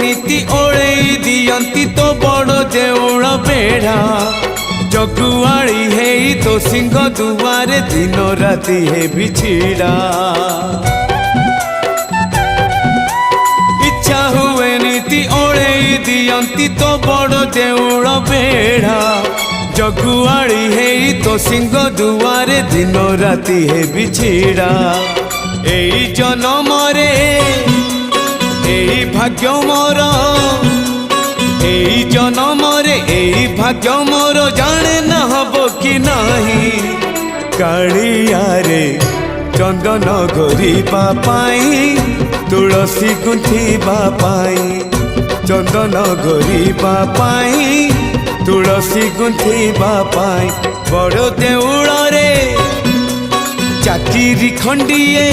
नीति ओळेई दियंती तो बड़ देउळ बेढ़ा जगुआड़ी है तो सिंह दुआरे दिन राति है बिछिड़ा इच्छा हुए नीति ओळेई दियंती तो बड़ देउळ बेढ़ा जगुआड़ी है तो सिंह दुआरे दिन राति है बिछिड़ा एई जन्म रे एई भाग्य मोर एई जन्म रे एई भाग्य मोर जाने न हबो कि नाही कालिया रे चंदन घोरिबा पाई तुलसी गुंथिबा पाई चंदन घोरिबा पाई तुलसी गुंथिबा पाई बड़ देउळ रे चाकिरी खंडिए।